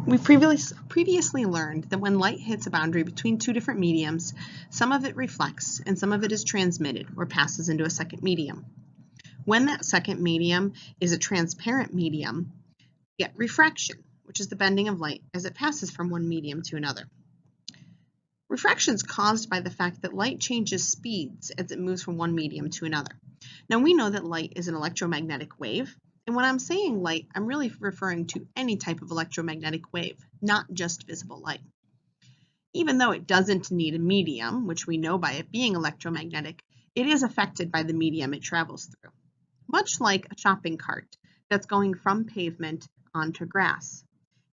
We previously learned that when light hits a boundary between two different mediums, some of it reflects and some of it is transmitted or passes into a second medium. When that second medium is a transparent medium, we get refraction, which is the bending of light as it passes from one medium to another. Refraction is caused by the fact that light changes speeds as it moves from one medium to another. Now we know that light is an electromagnetic wave, and when I'm saying light, I'm really referring to any type of electromagnetic wave, not just visible light. Even though it doesn't need a medium, which we know by it being electromagnetic, it is affected by the medium it travels through, much like a shopping cart that's going from pavement onto grass.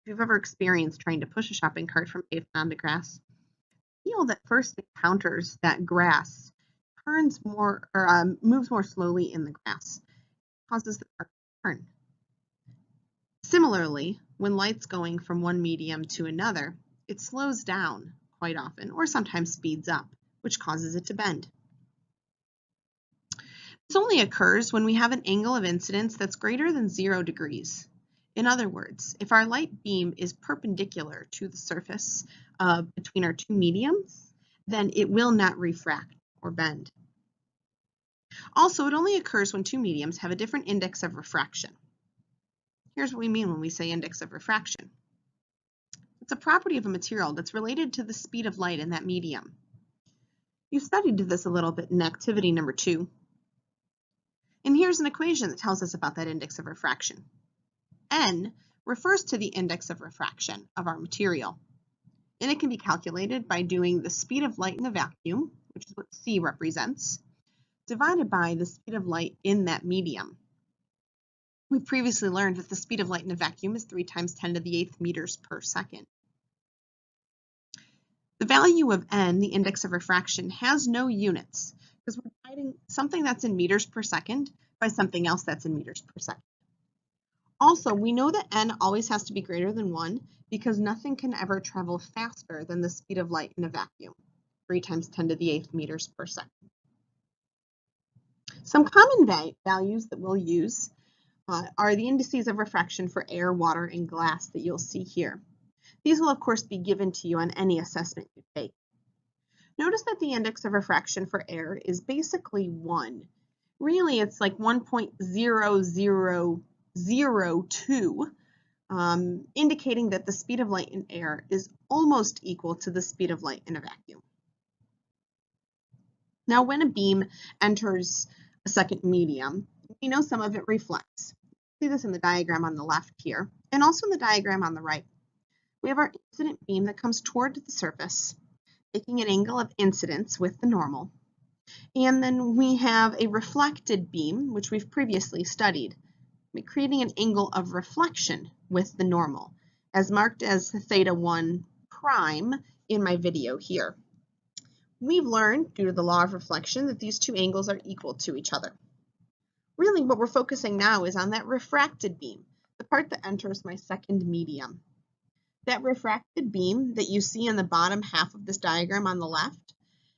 If you've ever experienced trying to push a shopping cart from pavement onto grass, wheel that first encounters that grass turns more or moves more slowly in the grass, causes the cart to turn. Similarly, when light's going from one medium to another, it slows down quite often, or sometimes speeds up, which causes it to bend. This only occurs when we have an angle of incidence that's greater than 0 degrees. In other words, if our light beam is perpendicular to the surface between our two mediums, then it will not refract or bend. Also, it only occurs when two mediums have a different index of refraction. Here's what we mean when we say index of refraction. It's a property of a material that's related to the speed of light in that medium. You studied this a little bit in activity number 2. And here's an equation that tells us about that index of refraction. N refers to the index of refraction of our material, and it can be calculated by doing the speed of light in a vacuum, which is what C represents, divided by the speed of light in that medium. We previously learned that the speed of light in a vacuum is 3 times 10 to the 8th meters per second. The value of N, the index of refraction, has no units because we're dividing something that's in meters per second by something else that's in meters per second. Also, we know that N always has to be greater than 1 because nothing can ever travel faster than the speed of light in a vacuum, 3 times 10 to the 8th meters per second. Some common values that we'll use are the indices of refraction for air, water, and glass that you'll see here. These will, of course, be given to you on any assessment you take. Notice that the index of refraction for air is basically 1. Really, it's like 1.0002, indicating that the speed of light in air is almost equal to the speed of light in a vacuum. Now, when a beam enters a second medium, we know some of it reflects. See this in the diagram on the left here, and also in the diagram on the right. We have our incident beam that comes toward the surface, making an angle of incidence with the normal. And then we have a reflected beam, which we've previously studied, creating an angle of reflection with the normal, as marked as theta 1 prime in my video here. We've learned, due to the law of reflection, that these two angles are equal to each other. Really, what we're focusing now is on that refracted beam, the part that enters my second medium. That refracted beam that you see in the bottom half of this diagram on the left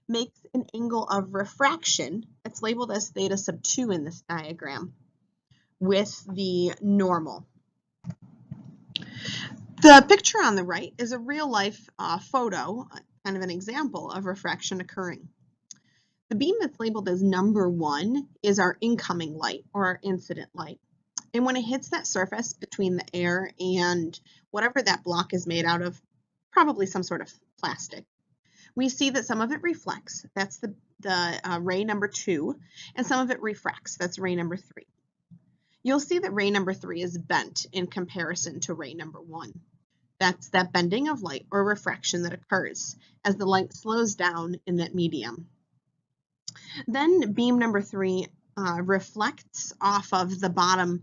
makes an angle of refraction that's labeled as theta sub 2 in this diagram with the normal. The picture on the right is a real-life photo, kind of an example of refraction occurring. The beam that's labeled as number 1 is our incoming light or our incident light. And when it hits that surface between the air and whatever that block is made out of, probably some sort of plastic, we see that some of it reflects, that's the ray number 2, and some of it refracts, that's ray number 3. You'll see that ray number 3 is bent in comparison to ray number 1. That's that bending of light or refraction that occurs as the light slows down in that medium. Then beam number 3 reflects off of the bottom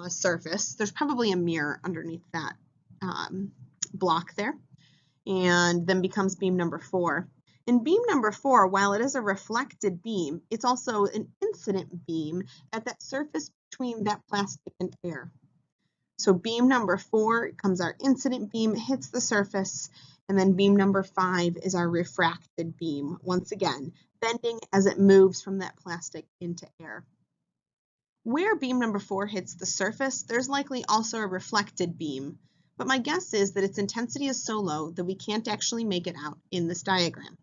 surface. There's probably a mirror underneath that block there, and then becomes beam number 4. In beam number 4, while it is a reflected beam, it's also an incident beam at that surface between that plastic and air. So beam number 4 comes our incident beam, hits the surface, and then beam number 5 is our refracted beam, once again, bending as it moves from that plastic into air. Where beam number 4 hits the surface, there's likely also a reflected beam, but my guess is that its intensity is so low that we can't actually make it out in this diagram.